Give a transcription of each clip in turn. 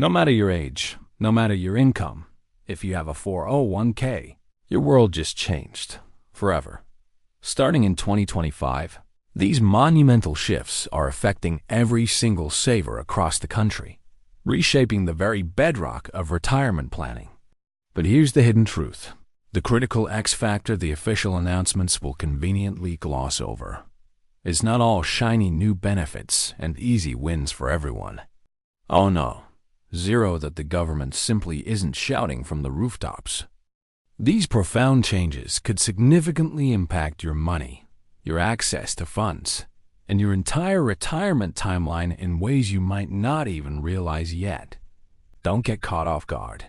No matter your age, no matter your income, if you have a 401k, your world just changed forever. Starting in 2025, these monumental shifts are affecting every single saver across the country, reshaping the very bedrock of retirement planning. But here's the hidden truth, the critical X factor the official announcements will conveniently gloss over. It's not all shiny new benefits and easy wins for everyone. Oh no, zero that the government simply isn't shouting from the rooftops. These profound changes could significantly impact your money, your access to funds, and your entire retirement timeline in ways you might not even realize yet. Don't get caught off guard.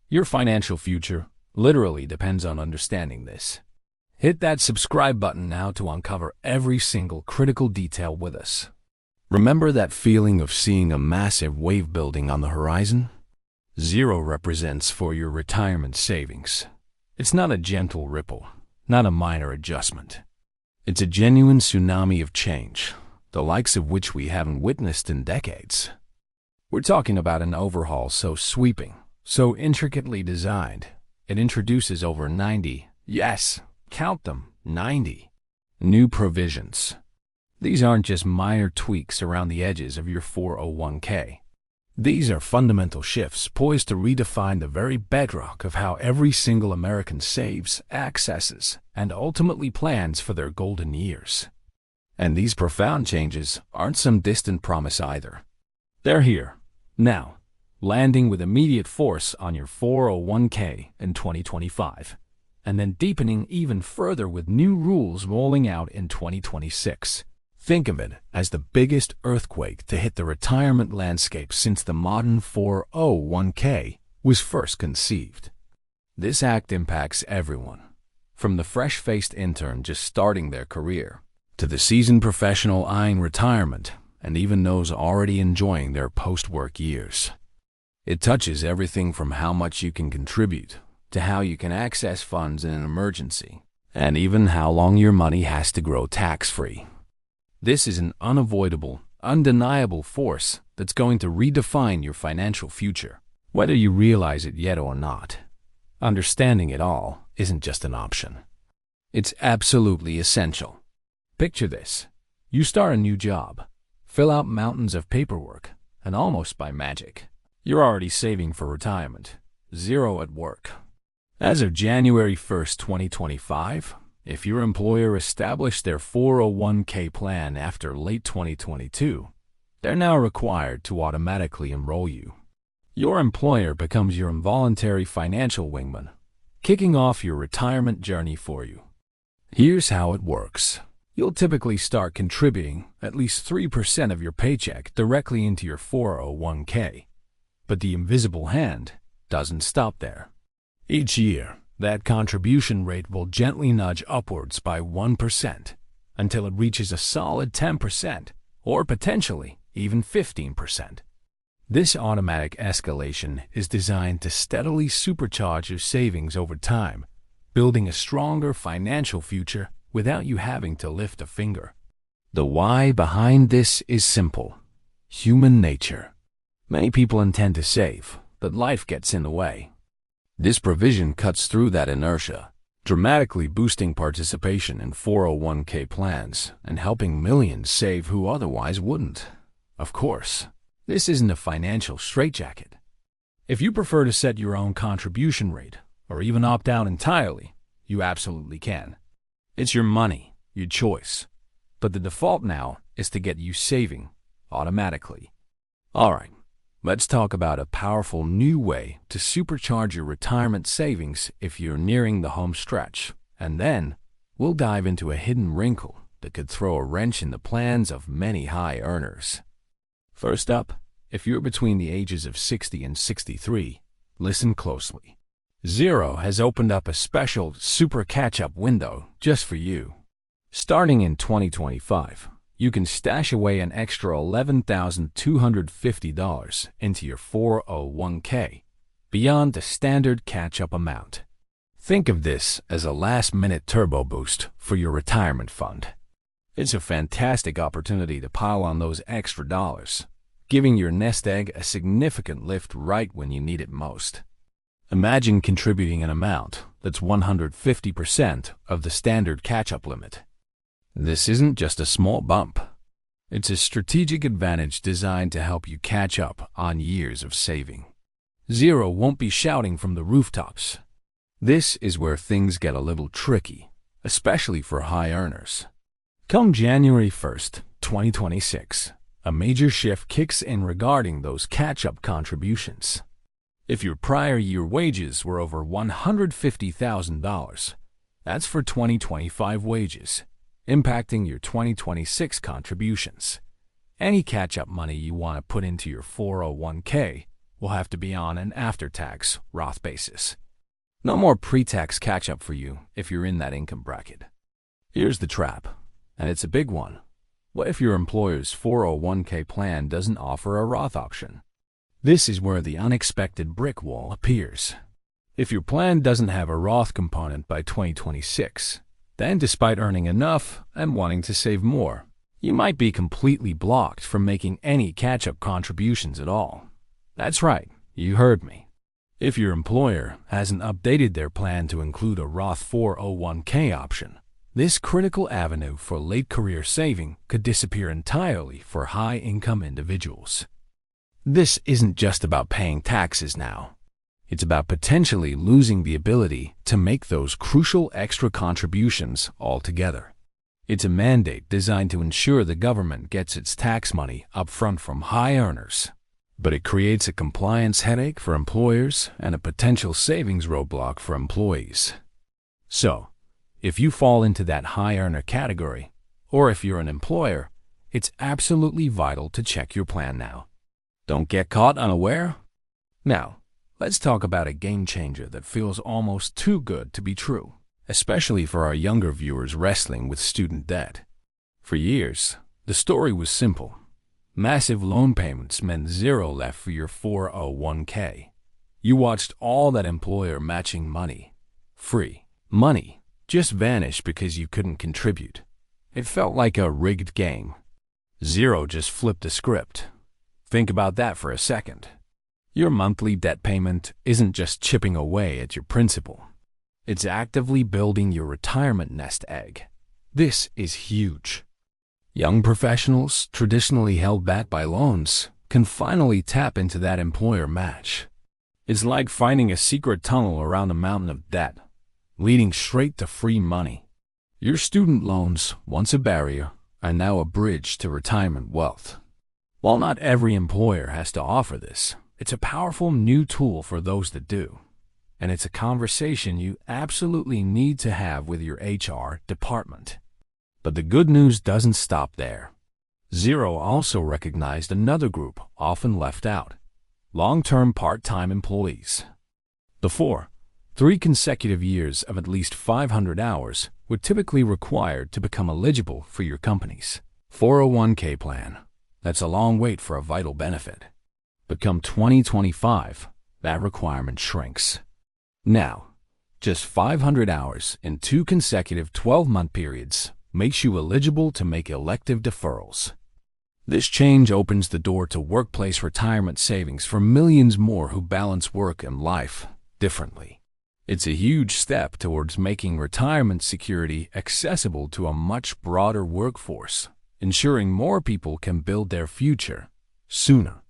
Your financial future literally depends on understanding this. Hit that subscribe button now to uncover every single critical detail with us. Remember that feeling of seeing a massive wave building on the horizon? Zero represents for your retirement savings. It's not a gentle ripple, not a minor adjustment. It's a genuine tsunami of change, the likes of which we haven't witnessed in decades. We're talking about an overhaul so sweeping, so intricately designed, it introduces over 90, yes, count them, 90, new provisions. These aren't just minor tweaks around the edges of your 401k. These are fundamental shifts poised to redefine the very bedrock of how every single American saves, accesses, and ultimately plans for their golden years. And these profound changes aren't some distant promise either. They're here, now, landing with immediate force on your 401k in 2025, and then deepening even further with new rules rolling out in 2026. Think of it as the biggest earthquake to hit the retirement landscape since the modern 401k was first conceived. This act impacts everyone, from the fresh-faced intern just starting their career, to the seasoned professional eyeing retirement, and even those already enjoying their post-work years. It touches everything from how much you can contribute, to how you can access funds in an emergency, and even how long your money has to grow tax-free. This is an unavoidable, undeniable force that's going to redefine your financial future, whether you realize it yet or not. Understanding it all isn't just an option. It's absolutely essential. Picture this. You start a new job, fill out mountains of paperwork, and almost by magic, you're already saving for retirement. Zero at work. As of January 1st, 2025, if your employer established their 401k plan after late 2022, they're now required to automatically enroll you. Your employer becomes your involuntary financial wingman, kicking off your retirement journey for you. Here's how it works. You'll typically start contributing at least 3% of your paycheck directly into your 401k. But the invisible hand doesn't stop there. Each year, that contribution rate will gently nudge upwards by 1% until it reaches a solid 10% or potentially even 15%. This automatic escalation is designed to steadily supercharge your savings over time, building a stronger financial future without you having to lift a finger. The why behind this is simple: human nature. Many people intend to save, but life gets in the way. This provision cuts through that inertia, dramatically boosting participation in 401k plans and helping millions save who otherwise wouldn't. Of course, this isn't a financial straitjacket. If you prefer to set your own contribution rate, or even opt out entirely, you absolutely can. It's your money, your choice. But the default now is to get you saving automatically. All right. Let's talk about a powerful new way to supercharge your retirement savings if you're nearing the home stretch. And then, we'll dive into a hidden wrinkle that could throw a wrench in the plans of many high earners. First up, if you're between the ages of 60 and 63, listen closely. Zero has opened up a special super catch-up window just for you. Starting in 2025, you can stash away an extra $11,250 into your 401k, beyond the standard catch-up amount. Think of this as a last-minute turbo boost for your retirement fund. It's a fantastic opportunity to pile on those extra dollars, giving your nest egg a significant lift right when you need it most. Imagine contributing an amount that's 150% of the standard catch-up limit. This isn't just a small bump. It's a strategic advantage designed to help you catch up on years of saving. Xero won't be shouting from the rooftops. This is where things get a little tricky, especially for high earners. Come January 1st, 2026, a major shift kicks in regarding those catch-up contributions. If your prior year wages were over $150,000, that's for 2025 wages, impacting your 2026 contributions. Any catch-up money you want to put into your 401k will have to be on an after-tax Roth basis. No more pre-tax catch-up for you if you're in that income bracket. Here's the trap, and it's a big one. What if your employer's 401k plan doesn't offer a Roth option? This is where the unexpected brick wall appears. If your plan doesn't have a Roth component by 2026, then despite earning enough and wanting to save more, you might be completely blocked from making any catch-up contributions at all. That's right, you heard me. If your employer hasn't updated their plan to include a Roth 401k option, this critical avenue for late career saving could disappear entirely for high-income individuals. This isn't just about paying taxes now. It's about potentially losing the ability to make those crucial extra contributions altogether. It's a mandate designed to ensure the government gets its tax money upfront from high earners. But it creates a compliance headache for employers and a potential savings roadblock for employees. So, if you fall into that high earner category, or if you're an employer, it's absolutely vital to check your plan now. Don't get caught unaware? Now, let's talk about a game changer that feels almost too good to be true, especially for our younger viewers wrestling with student debt. For years, the story was simple. Massive loan payments meant zero left for your 401k. You watched all that employer matching money, free money, just vanish because you couldn't contribute. It felt like a rigged game. Xero just flipped the script. Think about that for a second. Your monthly debt payment isn't just chipping away at your principal. It's actively building your retirement nest egg. This is huge. Young professionals, traditionally held back by loans, can finally tap into that employer match. It's like finding a secret tunnel around a mountain of debt, leading straight to free money. Your student loans, once a barrier, are now a bridge to retirement wealth. While not every employer has to offer this, it's a powerful new tool for those that do. And it's a conversation you absolutely need to have with your HR department. But the good news doesn't stop there. Xero also recognized another group often left out: long-term part-time employees. Before, 3 consecutive years of at least 500 hours were typically required to become eligible for your company's 401k plan. That's a long wait for a vital benefit. But come 2025, that requirement shrinks. Now, just 500 hours in 2 consecutive 12-month periods makes you eligible to make elective deferrals. This change opens the door to workplace retirement savings for millions more who balance work and life differently. It's a huge step towards making retirement security accessible to a much broader workforce, ensuring more people can build their future sooner.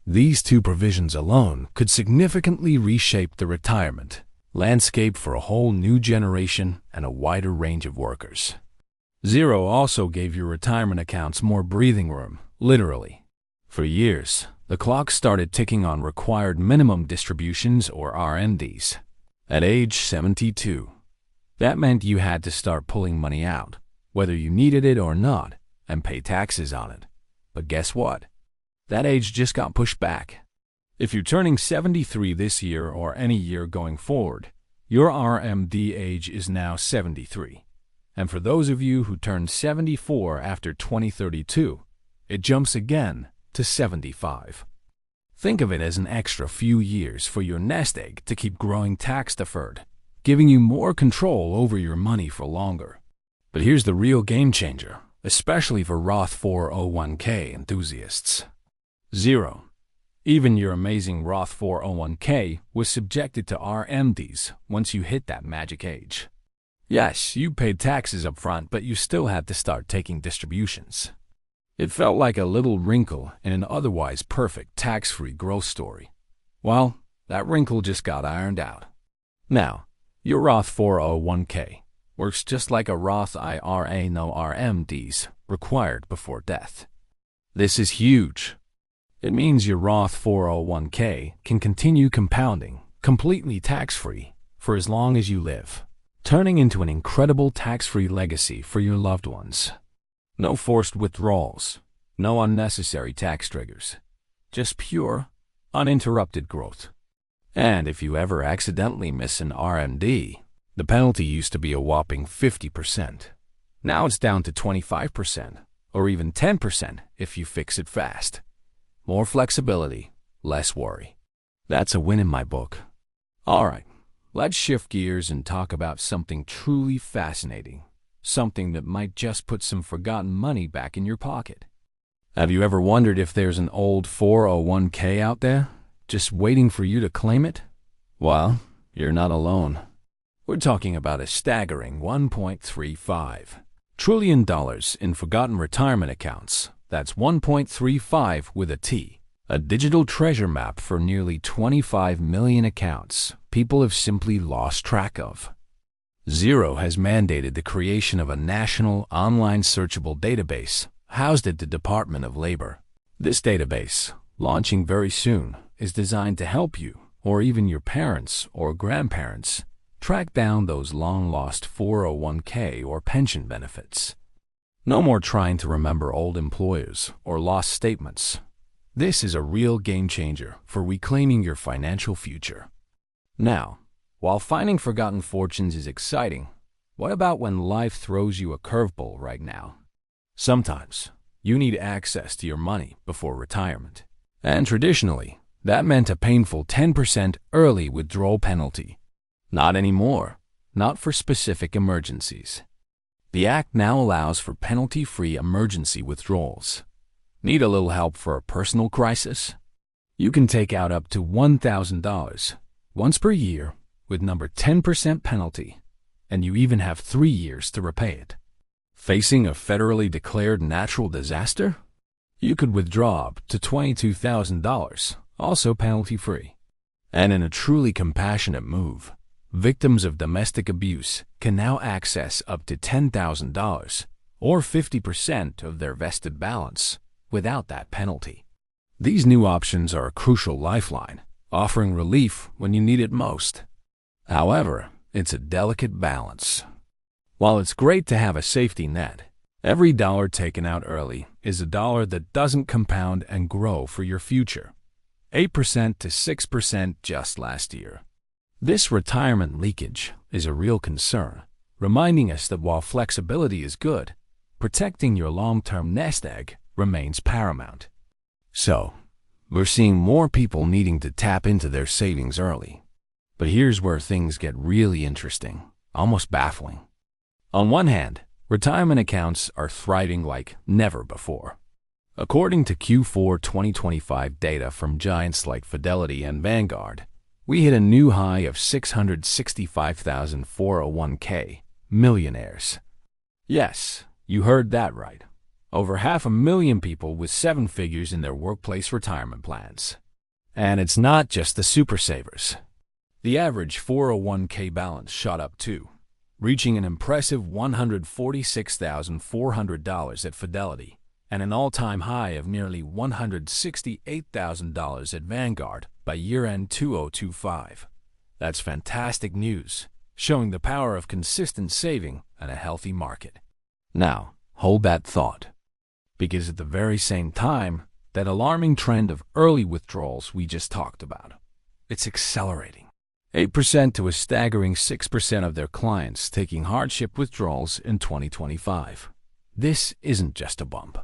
These 2 provisions alone could significantly reshape the retirement landscape for a whole new generation and a wider range of workers. Xero also gave your retirement accounts more breathing room, literally. For years, the clock started ticking on required minimum distributions, or RMDs. At age 72, that meant you had to start pulling money out, whether you needed it or not, and pay taxes on it. But guess what? That age just got pushed back. If you're turning 73 this year or any year going forward, your RMD age is now 73. And for those of you who turned 74 after 2032, it jumps again to 75. Think of it as an extra few years for your nest egg to keep growing tax-deferred, giving you more control over your money for longer. But here's the real game changer, especially for Roth 401k enthusiasts. Zero. Even your amazing Roth 401k was subjected to RMDs once you hit that magic age. Yes, you paid taxes up front, but you still had to start taking distributions. It felt like a little wrinkle in an otherwise perfect tax-free growth story. Well, that wrinkle just got ironed out. Now, your Roth 401k works just like a Roth IRA, no RMDs required before death. This is huge. It means your Roth 401k can continue compounding completely tax-free for as long as you live, turning into an incredible tax-free legacy for your loved ones. No forced withdrawals, no unnecessary tax triggers, just pure, uninterrupted growth. And if you ever accidentally miss an RMD, the penalty used to be a whopping 50%. Now it's down to 25%, or even 10% if you fix it fast. More flexibility, less worry. That's a win in my book. All right, let's shift gears and talk about something truly fascinating. Something that might just put some forgotten money back in your pocket. Have you ever wondered if there's an old 401k out there, just waiting for you to claim it? Well, you're not alone. We're talking about a staggering $1.35 trillion in forgotten retirement accounts. That's 1.35 with a T. A digital treasure map for nearly 25 million accounts people have simply lost track of. Xero has mandated the creation of a national online searchable database housed at the Department of Labor. This database, launching very soon, is designed to help you, or even your parents or grandparents, track down those long-lost 401k or pension benefits. No more trying to remember old employers or lost statements. This is a real game changer for reclaiming your financial future. Now, while finding forgotten fortunes is exciting, what about when life throws you a curveball right now? Sometimes, you need access to your money before retirement. And traditionally, that meant a painful 10% early withdrawal penalty. Not anymore, not for specific emergencies. The Act now allows for penalty-free emergency withdrawals. Need a little help for a personal crisis? You can take out up to $1,000 once per year with number 10% penalty, and you even have 3 years to repay it. Facing a federally declared natural disaster? You could withdraw up to $22,000, also penalty-free. And in a truly compassionate move, victims of domestic abuse can now access up to $10,000, or 50% of their vested balance, without that penalty. These new options are a crucial lifeline, offering relief when you need it most. However, it's a delicate balance. While it's great to have a safety net, every dollar taken out early is a dollar that doesn't compound and grow for your future. 8% to 6% just last year. This retirement leakage is a real concern, reminding us that while flexibility is good, protecting your long-term nest egg remains paramount. So, we're seeing more people needing to tap into their savings early. But here's where things get really interesting, almost baffling. On one hand, retirement accounts are thriving like never before. According to Q4 2025 data from giants like Fidelity and Vanguard, we hit a new high of 665,000 401k millionaires. Yes, you heard that right. Over 500,000 people with 7 figures in their workplace retirement plans. And it's not just the super savers. The average 401k balance shot up too, reaching an impressive $146,400 at Fidelity and an all-time high of nearly $168,000 at Vanguard by year-end 2025. That's fantastic news, showing the power of consistent saving and a healthy market. Now, hold that thought, because at the very same time, that alarming trend of early withdrawals we just talked about, it's accelerating. 8% to a staggering 6% of their clients taking hardship withdrawals in 2025. This isn't just a bump.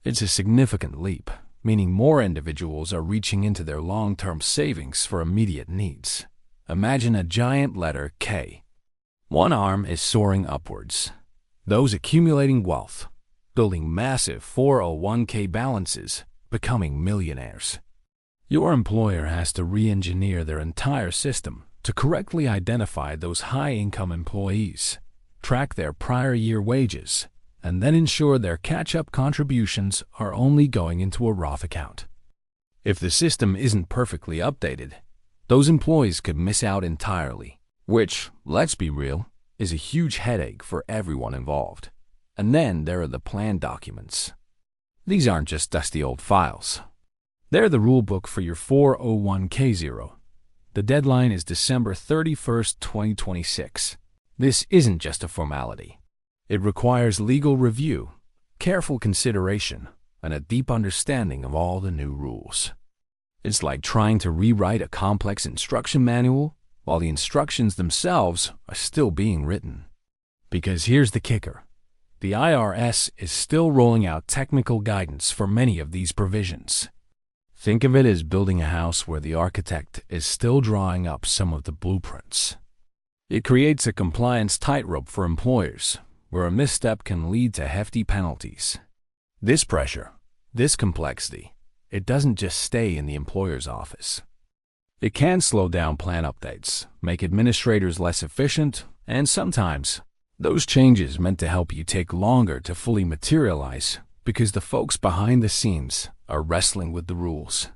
It's a significant leap, meaning more individuals are reaching into their long-term savings for immediate needs. Imagine a giant letter K. One arm is soaring upwards. Those accumulating wealth, building massive 401k balances, becoming millionaires. Your employer has to re-engineer their entire system to correctly identify those high-income employees, track their prior year wages, and then ensure their catch-up contributions are only going into a Roth account. If the system isn't perfectly updated, those employees could miss out entirely, which, let's be real, is a huge headache for everyone involved. And then there are the plan documents. These aren't just dusty old files. They're the rulebook for your 401k. The deadline is December 31st, 2026. This isn't just a formality. It requires legal review, careful consideration, and a deep understanding of all the new rules. It's like trying to rewrite a complex instruction manual while the instructions themselves are still being written. Because here's the kicker. The IRS is still rolling out technical guidance for many of these provisions. Think of it as building a house where the architect is still drawing up some of the blueprints. It creates a compliance tightrope for employers, where a misstep can lead to hefty penalties. This pressure, this complexity, it doesn't just stay in the employer's office. It can slow down plan updates, make administrators less efficient, and sometimes those changes meant to help you take longer to fully materialize because the folks behind the scenes are wrestling with the rules.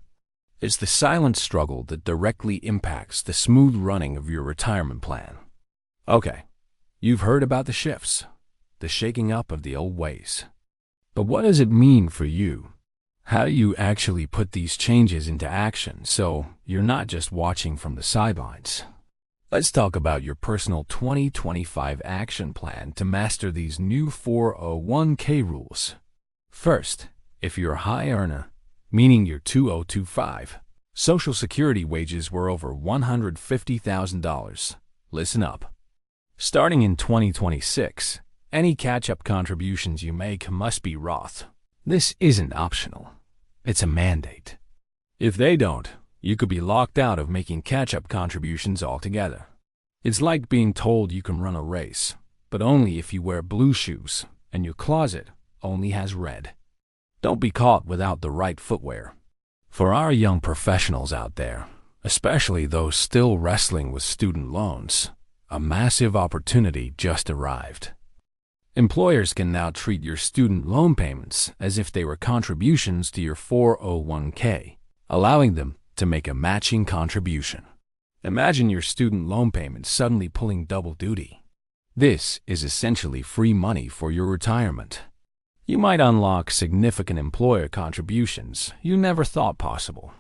It's the silent struggle that directly impacts the smooth running of your retirement plan. Okay, you've heard about the shifts, the shaking up of the old ways. But what does it mean for you? How do you actually put these changes into action so you're not just watching from the sidelines? Let's talk about your personal 2025 action plan to master these new 401k rules. First, if you're a high earner, meaning you're 2025, Social Security wages were over $150,000. Listen up. Starting in 2026, any catch-up contributions you make must be Roth. This isn't optional. It's a mandate. If they don't, you could be locked out of making catch-up contributions altogether. It's like being told you can run a race, but only if you wear blue shoes and your closet only has red. Don't be caught without the right footwear. For our young professionals out there, especially those still wrestling with student loans, a massive opportunity just arrived. Employers can now treat your student loan payments as if they were contributions to your 401k, allowing them to make a matching contribution. Imagine your student loan payments suddenly pulling double duty. This is essentially free money for your retirement. You might unlock significant employer contributions you never thought possible.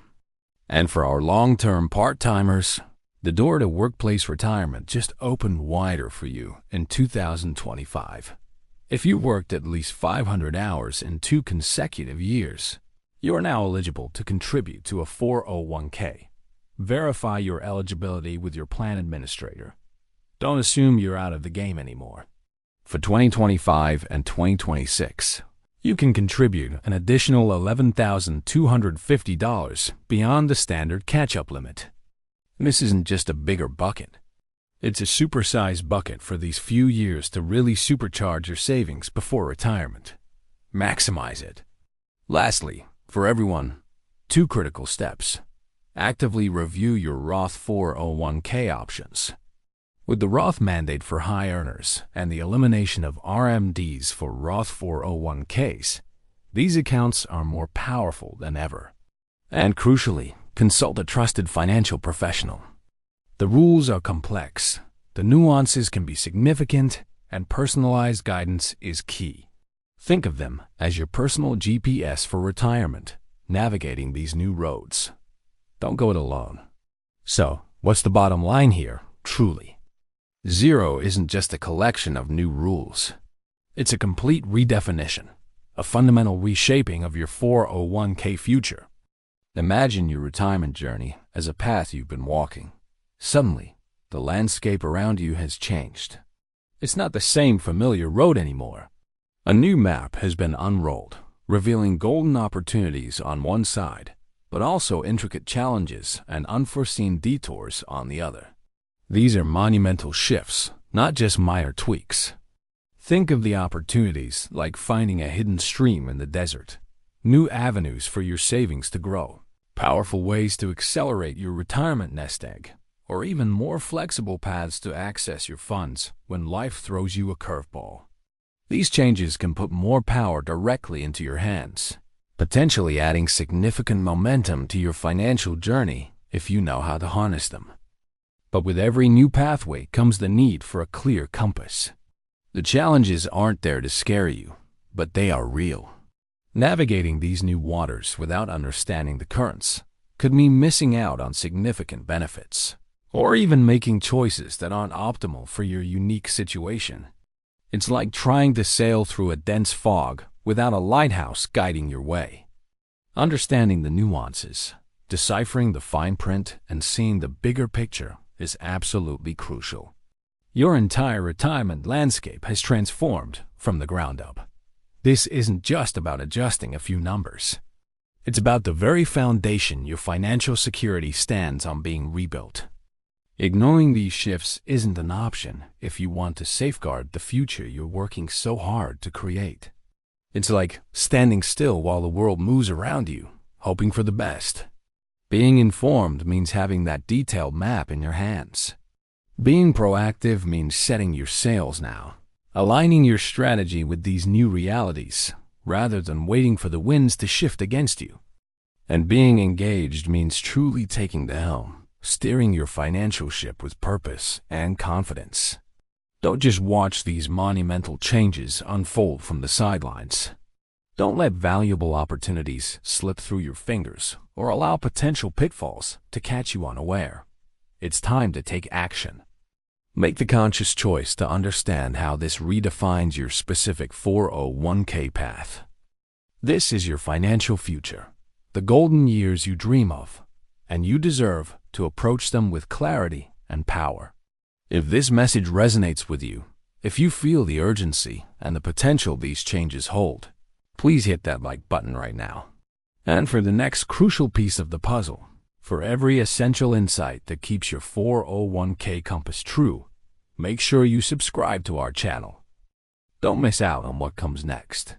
And for our long-term part-timers, the door to workplace retirement just opened wider for you in 2025. If you worked at least 500 hours in 2 consecutive years, you are now eligible to contribute to a 401k. Verify your eligibility with your plan administrator. Don't assume you're out of the game anymore. For 2025 and 2026, you can contribute an additional $11,250 beyond the standard catch-up limit. This isn't just a bigger bucket. It's a supersized bucket for these few years to really supercharge your savings before retirement. Maximize it. Lastly, for everyone, 2 critical steps. Actively review your Roth 401k options. With the Roth mandate for high earners and the elimination of RMDs for Roth 401ks, these accounts are more powerful than ever. And crucially, consult a trusted financial professional. The rules are complex, the nuances can be significant, and personalized guidance is key. Think of them as your personal GPS for retirement, navigating these new roads. Don't go it alone. So, what's the bottom line here, truly? Zero isn't just a collection of new rules. It's a complete redefinition, a fundamental reshaping of your 401k future. Imagine your retirement journey as a path you've been walking. Suddenly, the landscape around you has changed. It's not the same familiar road anymore. A new map has been unrolled, revealing golden opportunities on one side, but also intricate challenges and unforeseen detours on the other. These are monumental shifts, not just minor tweaks. Think of the opportunities like finding a hidden stream in the desert, new avenues for your savings to grow, powerful ways to accelerate your retirement nest egg, or even more flexible paths to access your funds when life throws you a curveball. These changes can put more power directly into your hands, potentially adding significant momentum to your financial journey if you know how to harness them. But with every new pathway comes the need for a clear compass. The challenges aren't there to scare you, but they are real. Navigating these new waters without understanding the currents could mean missing out on significant benefits, or even making choices that aren't optimal for your unique situation. It's like trying to sail through a dense fog without a lighthouse guiding your way. Understanding the nuances, deciphering the fine print, and seeing the bigger picture is absolutely crucial. Your entire retirement landscape has transformed from the ground up. This isn't just about adjusting a few numbers. It's about the very foundation your financial security stands on being rebuilt. Ignoring these shifts isn't an option if you want to safeguard the future you're working so hard to create. It's like standing still while the world moves around you, hoping for the best. Being informed means having that detailed map in your hands. Being proactive means setting your sails now, aligning your strategy with these new realities, rather than waiting for the winds to shift against you. And being engaged means truly taking the helm, steering your financial ship with purpose and confidence. Don't just watch these monumental changes unfold from the sidelines. Don't let valuable opportunities slip through your fingers or allow potential pitfalls to catch you unaware. It's time to take action. Make the conscious choice to understand how this redefines your specific 401k path. This is your financial future, the golden years you dream of, and you deserve to approach them with clarity and power. If this message resonates with you, if you feel the urgency and the potential these changes hold, please hit that like button right now. And for the next crucial piece of the puzzle, for every essential insight that keeps your 401k compass true, make sure you subscribe to our channel. Don't miss out on what comes next.